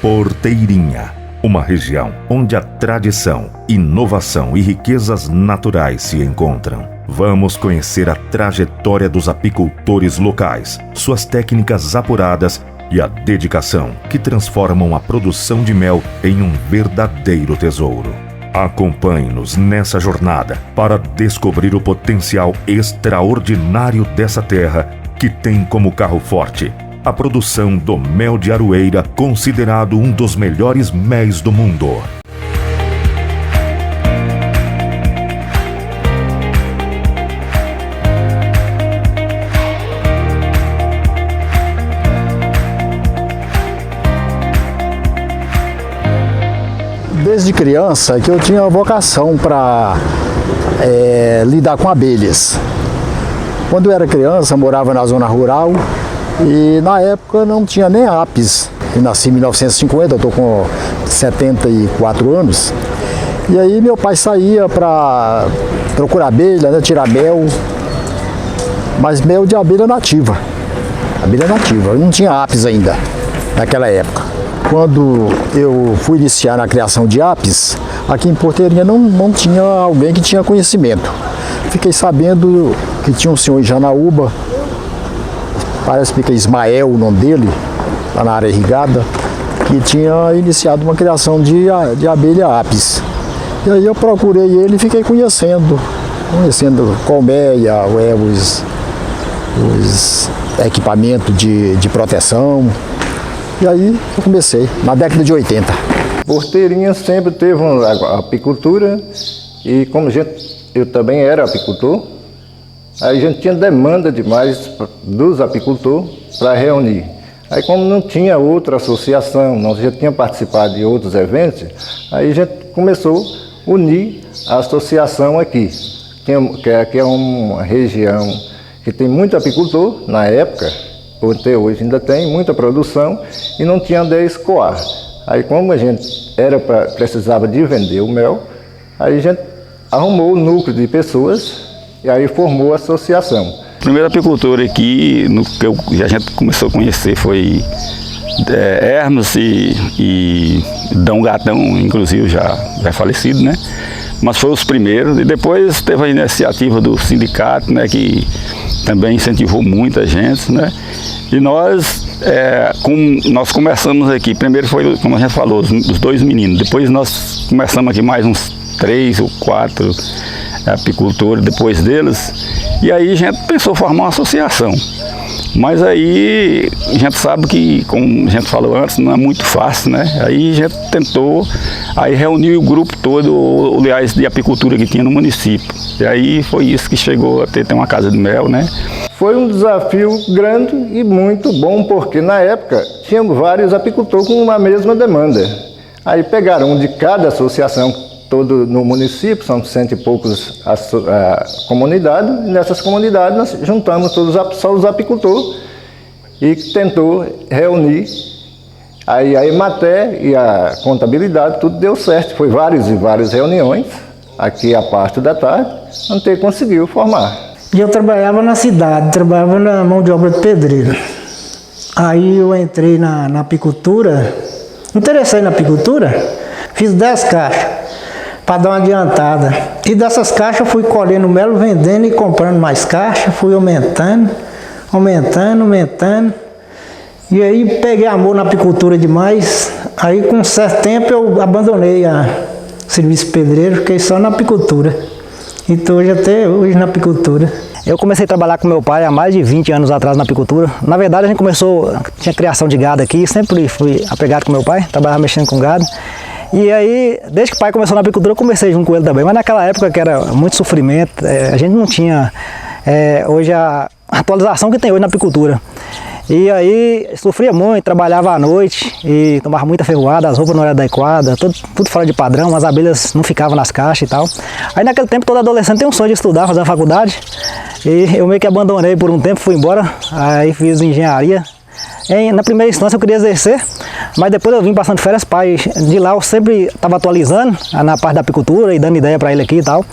Porteirinha, uma região onde a tradição, inovação e riquezas naturais se encontram. Vamos conhecer a trajetória dos apicultores locais, suas técnicas apuradas e a dedicação que transformam a produção de mel em um verdadeiro tesouro. Acompanhe-nos nessa jornada para descobrir o potencial extraordinário dessa terra que tem como carro forte a produção do mel de aroeira, considerado um dos melhores méis do mundo. Desde criança que eu tinha vocação para lidar com abelhas. Quando eu era criança, morava na zona rural e na época não tinha nem apis. Eu nasci em 1950, eu estou com 74 anos. E aí meu pai saía para procurar abelha, né, tirar mel, mas mel de abelha nativa. Abelha nativa, não tinha apis ainda naquela época. Quando eu fui iniciar na criação de apis, aqui em Porteirinha não tinha alguém que tinha conhecimento. Fiquei sabendo que tinha um senhor em Janaúba, parece que é Ismael o nome dele, lá na área irrigada, que tinha iniciado uma criação de abelha apis. E aí eu procurei ele e fiquei conhecendo colmeia, os equipamentos de proteção. E aí eu comecei, na década de 80. Porteirinha sempre teve uma apicultura e como eu também era apicultor, aí a gente tinha demanda demais dos apicultores para reunir. Aí como não tinha outra associação, nós já tínhamos participado de outros eventos, aí a gente começou a unir a associação aqui, que é uma região que tem muito apicultor na época, até hoje ainda tem muita produção e não tinha onde escoar. Aí como a gente precisava de vender o mel, aí a gente arrumou o núcleo de pessoas e aí formou a associação. O primeiro apicultor aqui, que a gente começou a conhecer foi Hermes e Dão Gatão, inclusive já falecido, né? Mas foi os primeiros, e depois teve a iniciativa do sindicato, né, que também incentivou muita gente, né? E nós começamos aqui, primeiro foi, como a gente falou, os dois meninos, depois nós começamos aqui mais uns 3 ou 4 apicultores depois deles, e aí a gente pensou em formar uma associação. Mas aí a gente sabe que, como a gente falou antes, não é muito fácil, né? Aí a gente tentou, aí reuniu o grupo todo, aliás, de apicultura que tinha no município. E aí foi isso que chegou a ter uma casa de mel, né? Foi um desafio grande e muito bom, porque na época tínhamos vários apicultores com a mesma demanda. Aí pegaram um de cada associação, todo no município, são 100 e poucos comunidades, e nessas comunidades nós juntamos só os apicultores e tentou reunir. Aí a Emater e a contabilidade, tudo deu certo, foi várias e várias reuniões, aqui a parte da tarde, até conseguiu formar. Eu trabalhava na cidade, trabalhava na mão de obra de pedreiro. Aí eu entrei na apicultura, interessei na apicultura, fiz 10 caixas. Para dar uma adiantada. E dessas caixas eu fui colhendo mel, vendendo e comprando mais caixas, fui aumentando. E aí peguei amor na apicultura demais. Aí com um certo tempo eu abandonei o serviço pedreiro, fiquei só na apicultura. E estou até hoje na apicultura. Eu comecei a trabalhar com meu pai há mais de 20 anos atrás na apicultura. Na verdade a gente tinha criação de gado aqui, sempre fui apegado com meu pai, trabalhava mexendo com gado. E aí, desde que o pai começou na apicultura, eu comecei junto com ele também. Mas naquela época que era muito sofrimento, a gente não tinha hoje a atualização que tem hoje na apicultura. E aí, sofria muito, trabalhava à noite e tomava muita ferroada, as roupas não eram adequadas, tudo fora de padrão, as abelhas não ficavam nas caixas e tal. Aí naquele tempo, todo adolescente tem um sonho de estudar, fazer uma faculdade. E eu meio que abandonei por um tempo, fui embora, aí fiz engenharia. Na primeira instância eu queria exercer, mas depois eu vim passando férias, pai, de lá eu sempre estava atualizando na parte da apicultura e dando ideia para ele aqui e tal.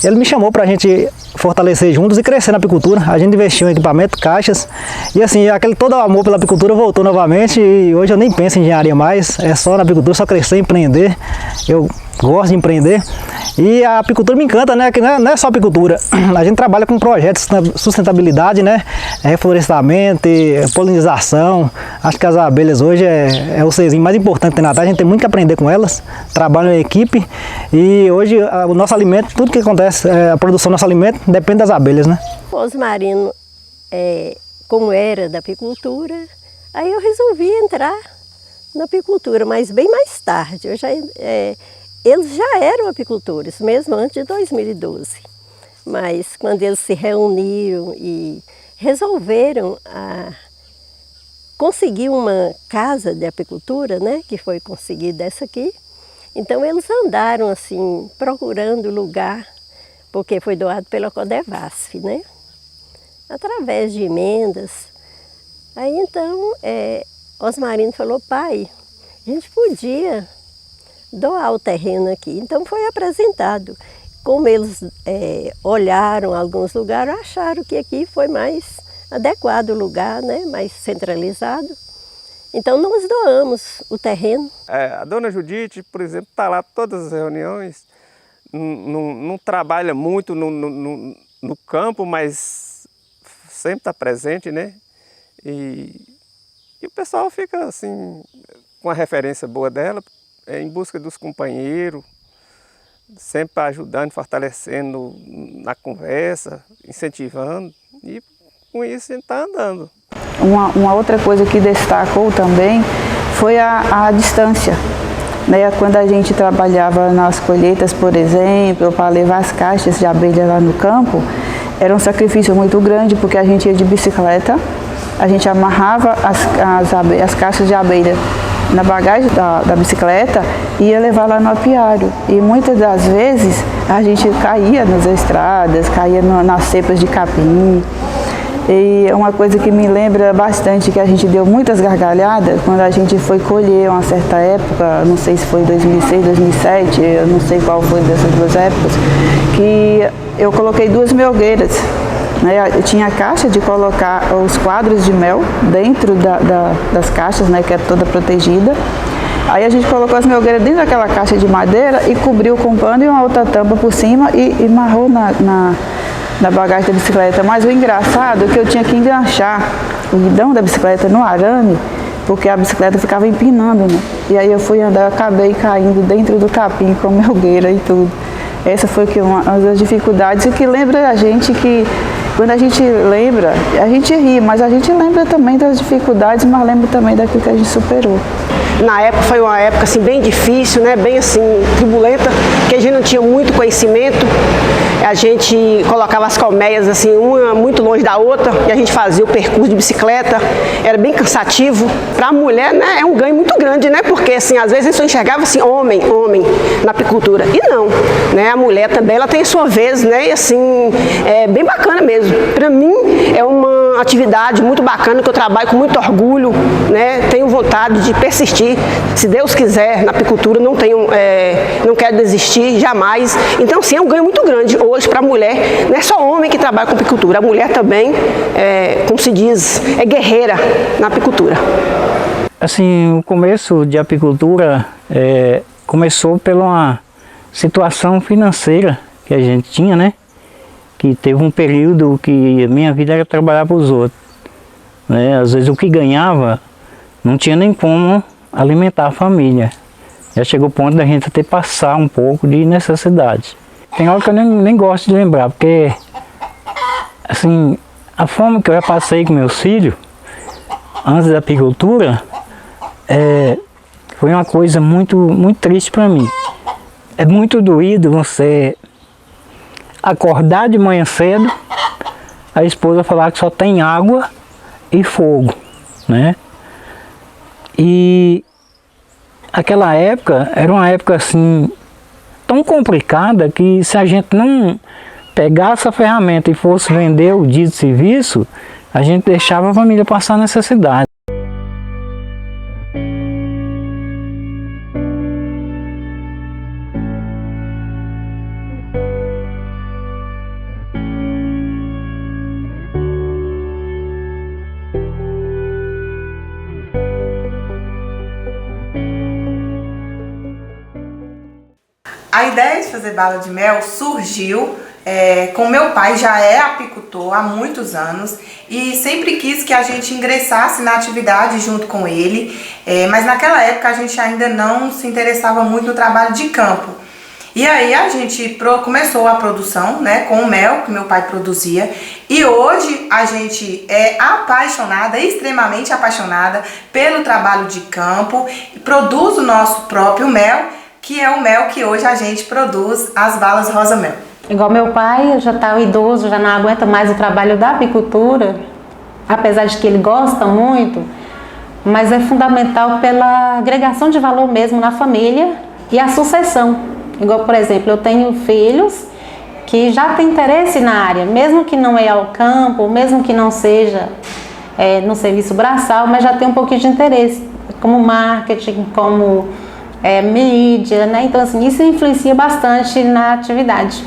Ele me chamou para a gente fortalecer juntos e crescer na apicultura. A gente investiu em equipamento, caixas, e assim, todo o amor pela apicultura voltou novamente, e hoje eu nem penso em engenharia mais, é só na apicultura, só crescer, empreender. Eu gosto de empreender e a apicultura me encanta, né? Que não é só apicultura, a gente trabalha com projetos de sustentabilidade, né? Reflorestamento, polinização. Acho que as abelhas hoje é o serzinho mais importante que tem na terra, a gente tem muito que aprender com elas, trabalham em equipe e hoje o nosso alimento, tudo que acontece, a produção do nosso alimento depende das abelhas, né? O Osmarino, como era da apicultura, aí eu resolvi entrar na apicultura, mas bem mais tarde. Eles já eram apicultores, mesmo antes de 2012. Mas quando eles se reuniram e resolveram conseguir uma casa de apicultura, né, que foi conseguida essa aqui, então eles andaram assim, procurando lugar, porque foi doado pela Codevasf, né, através de emendas. Aí então, Osmarino falou, pai, a gente podia doar o terreno aqui. Então foi apresentado. Como eles olharam alguns lugares, acharam que aqui foi mais adequado o lugar, né? Mais centralizado. Então nós doamos o terreno. A dona Judite, por exemplo, está lá todas as reuniões, não trabalha muito no campo, mas sempre está presente, né? E o pessoal fica assim, com a referência boa dela, em busca dos companheiros, sempre ajudando, fortalecendo na conversa, incentivando, e com isso a gente está andando. Uma outra coisa que destacou também foi a distância. Né? Quando a gente trabalhava nas colheitas, por exemplo, para levar as caixas de abelha lá no campo, era um sacrifício muito grande, porque a gente ia de bicicleta, a gente amarrava as caixas de abelha na bagagem da bicicleta e ia levar lá no apiário. E muitas das vezes a gente caía nas estradas, caía nas cepas de capim. E uma coisa que me lembra bastante, que a gente deu muitas gargalhadas, quando a gente foi colher uma certa época, não sei se foi 2006, 2007, eu não sei qual foi dessas duas épocas, que eu coloquei 2 melgueiras. Eu tinha a caixa de colocar os quadros de mel dentro das caixas, né, que é toda protegida. Aí a gente colocou as melgueiras dentro daquela caixa de madeira e cobriu com pano e uma outra tampa por cima e amarrou na bagagem da bicicleta. Mas o engraçado é que eu tinha que enganchar o guidão da bicicleta no arame, porque a bicicleta ficava empinando, né? E aí eu fui andar, acabei caindo dentro do capim com melgueira e tudo. Essa foi uma das dificuldades, e que lembra a gente que quando a gente lembra, a gente ri, mas a gente lembra também das dificuldades, mas lembra também daquilo que a gente superou. Na época foi uma época assim, bem difícil, né? Bem assim, turbulenta, porque a gente não tinha muito conhecimento. A gente colocava as colmeias assim, uma muito longe da outra, e a gente fazia o percurso de bicicleta, era bem cansativo. Para a mulher, né, é um ganho muito grande, né? Porque assim, às vezes a gente só enxergava assim, homem na apicultura. E não, né? A mulher também, ela tem a sua vez, né? E assim, é bem bacana mesmo. Para mim, é uma atividade muito bacana, que eu trabalho com muito orgulho, né? Tenho vontade de persistir, se Deus quiser, na apicultura, não quero desistir, jamais. Então, sim, é um ganho muito grande hoje para a mulher. Não é só homem que trabalha com apicultura, a mulher também, como se diz, é guerreira na apicultura. Assim, o começo de apicultura começou pela uma situação financeira que a gente tinha, né? Que teve um período que a minha vida era trabalhar para os outros, né? Às vezes o que ganhava não tinha nem como alimentar a família. Já chegou o ponto da gente até passar um pouco de necessidade. Tem hora que eu nem gosto de lembrar, porque assim, a fome que eu já passei com meus filhos antes da apicultura foi uma coisa muito, muito triste para mim. É muito doído você acordar de manhã cedo, a esposa falar que só tem água e fogo, né? E aquela época era uma época assim tão complicada que se a gente não pegasse a ferramenta e fosse vender o dia de serviço, a gente deixava a família passar necessidade. A ideia de fazer bala de mel surgiu com meu pai, já é apicultor há muitos anos e sempre quis que a gente ingressasse na atividade junto com ele, mas naquela época a gente ainda não se interessava muito no trabalho de campo. E aí a gente começou a produção, né, com o mel que meu pai produzia, e hoje a gente é apaixonada, extremamente apaixonada pelo trabalho de campo, e produz o nosso próprio mel, que é o mel que hoje a gente produz, as balas Rosa Mel. Igual meu pai, já está idoso, já não aguenta mais o trabalho da apicultura, apesar de que ele gosta muito, mas é fundamental pela agregação de valor mesmo na família e a sucessão. Igual, por exemplo, eu tenho filhos que já têm interesse na área, mesmo que não é ao campo, mesmo que não seja no serviço braçal, mas já tem um pouquinho de interesse, como marketing, como mídia, né? Então, assim, isso influencia bastante na atividade.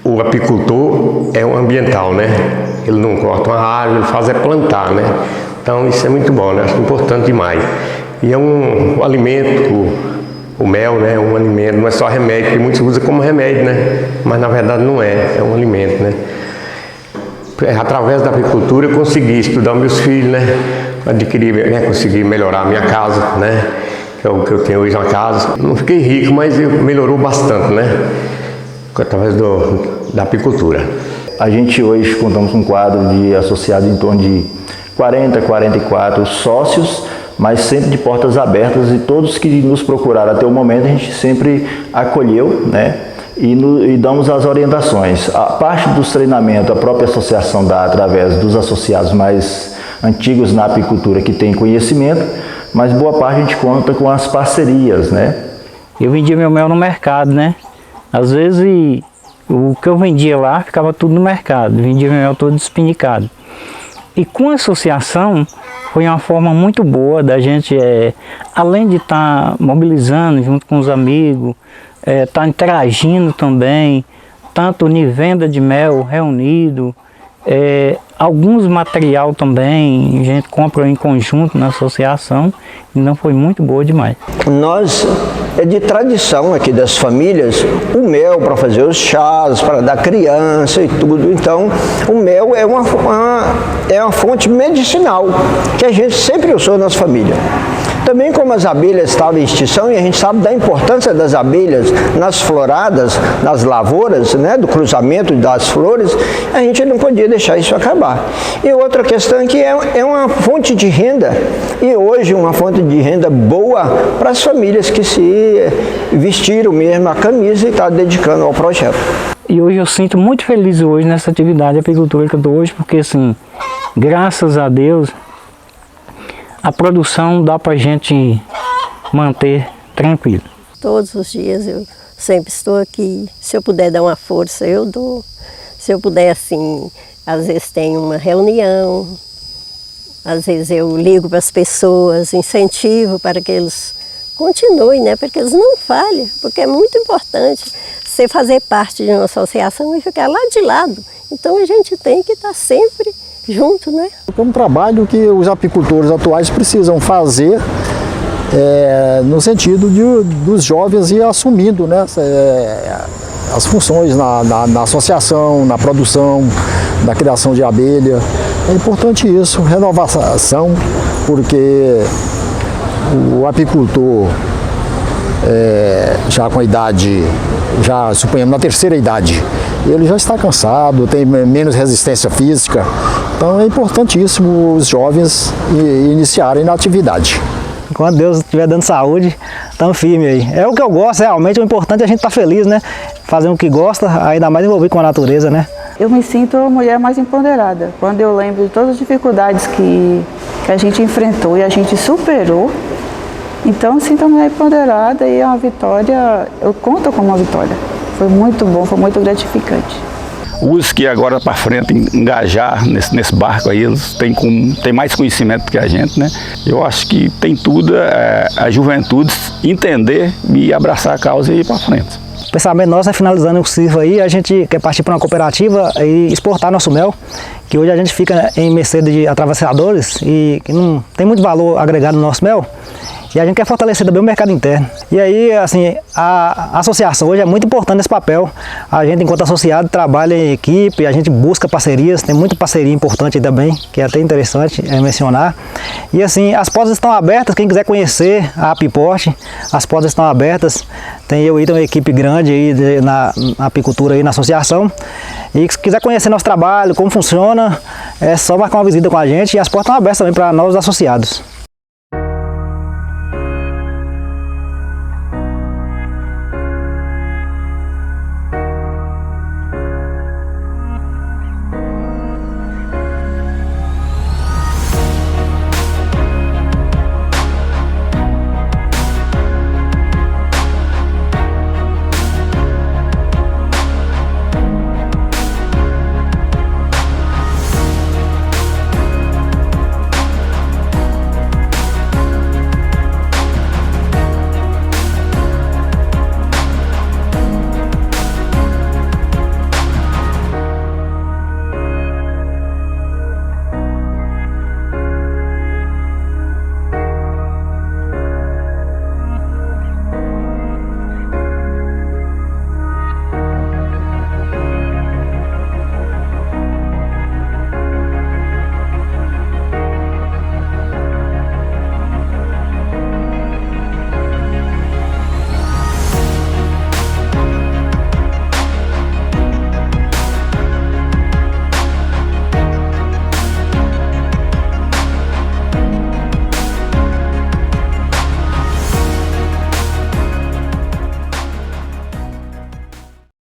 O apicultor é um ambiental, né? Ele não corta uma árvore, ele faz plantar, né? Então isso é muito bom, né? Acho importante demais. E é um alimento, o mel, né? Um alimento, não é só remédio, que muitos usam como remédio, né? Mas na verdade não é um alimento, né? Através da apicultura eu consegui estudar meus filhos, né? Adquirir, consegui melhorar a minha casa, né? Que é o que eu tenho hoje na casa. Não fiquei rico, mas melhorou bastante, né? Através da apicultura. A gente hoje contamos com um quadro de associados em torno de 40, 44 sócios, mas sempre de portas abertas, e todos que nos procuraram até o momento a gente sempre acolheu, né? E damos as orientações. A parte dos treinamentos, a própria associação dá através dos associados mais antigos na apicultura que tem conhecimento, mas boa parte a gente conta com as parcerias, né? Eu vendia meu mel no mercado, né? Às vezes o que eu vendia lá ficava tudo no mercado, vendia meu mel todo despinicado. E com a associação foi uma forma muito boa da gente, além de estar mobilizando junto com os amigos, estar interagindo também, tanto em venda de mel reunido, alguns material também, a gente compra em conjunto na associação, então foi muito boa demais. Nós, é de tradição aqui das famílias, o mel para fazer os chás, para dar criança e tudo, então o mel é uma fonte medicinal que a gente sempre usou nas famílias. Também como as abelhas estavam em extinção, e a gente sabe da importância das abelhas nas floradas, nas lavouras, né, do cruzamento das flores, a gente não podia deixar isso acabar. E outra questão é que é uma fonte de renda, e hoje uma fonte de renda boa para as famílias que se vestiram mesmo a camisa e estão dedicando ao projeto. E hoje eu sinto muito feliz hoje nessa atividade de apicultura que eu estou hoje, porque assim, graças a Deus, a produção dá para a gente manter tranquilo. Todos os dias eu sempre estou aqui. Se eu puder dar uma força, eu dou. Se eu puder, assim, às vezes tem uma reunião, às vezes eu ligo para as pessoas, incentivo para que eles continuem, né? Para que eles não falhem, porque é muito importante você fazer parte de uma associação e ficar lá de lado. Então a gente tem que estar sempre junto, né? É um trabalho que os apicultores atuais precisam fazer no sentido dos jovens ir assumindo, né, as funções na associação, na produção, na criação de abelha. É importante isso, renovação, porque o apicultor já com a idade, já suponhamos na terceira idade, ele já está cansado, tem menos resistência física, então é importantíssimo os jovens iniciarem na atividade. Enquanto Deus estiver dando saúde, estamos firmes aí. É o que eu gosto, realmente, o importante é a gente estar feliz, né? Fazendo o que gosta, ainda mais envolvido com a natureza, né? Eu me sinto a mulher mais empoderada, quando eu lembro de todas as dificuldades que a gente enfrentou e a gente superou. Então, eu sinto a mulher empoderada e é uma vitória, eu conto como uma vitória. Foi muito bom, foi muito gratificante. Os que agora para frente engajar nesse barco aí, eles têm mais conhecimento que a gente, né? Eu acho que tem tudo a juventude entender e abraçar a causa e ir para frente. O pensamento nosso é, finalizando o ciclo aí, a gente quer partir para uma cooperativa e exportar nosso mel, que hoje a gente fica em mercê de atravessadores e que não tem muito valor agregado no nosso mel. E a gente quer fortalecer também o mercado interno. E aí, assim, a associação hoje é muito importante nesse papel. A gente, enquanto associado, trabalha em equipe, a gente busca parcerias, tem muita parceria importante aí também, que é até interessante mencionar. E assim, as portas estão abertas, quem quiser conhecer a Apiporte, as portas estão abertas. Tem eu aí, tem uma equipe grande aí na apicultura aí na associação. E se quiser conhecer nosso trabalho, como funciona, é só marcar uma visita com a gente e as portas estão abertas também para novos associados.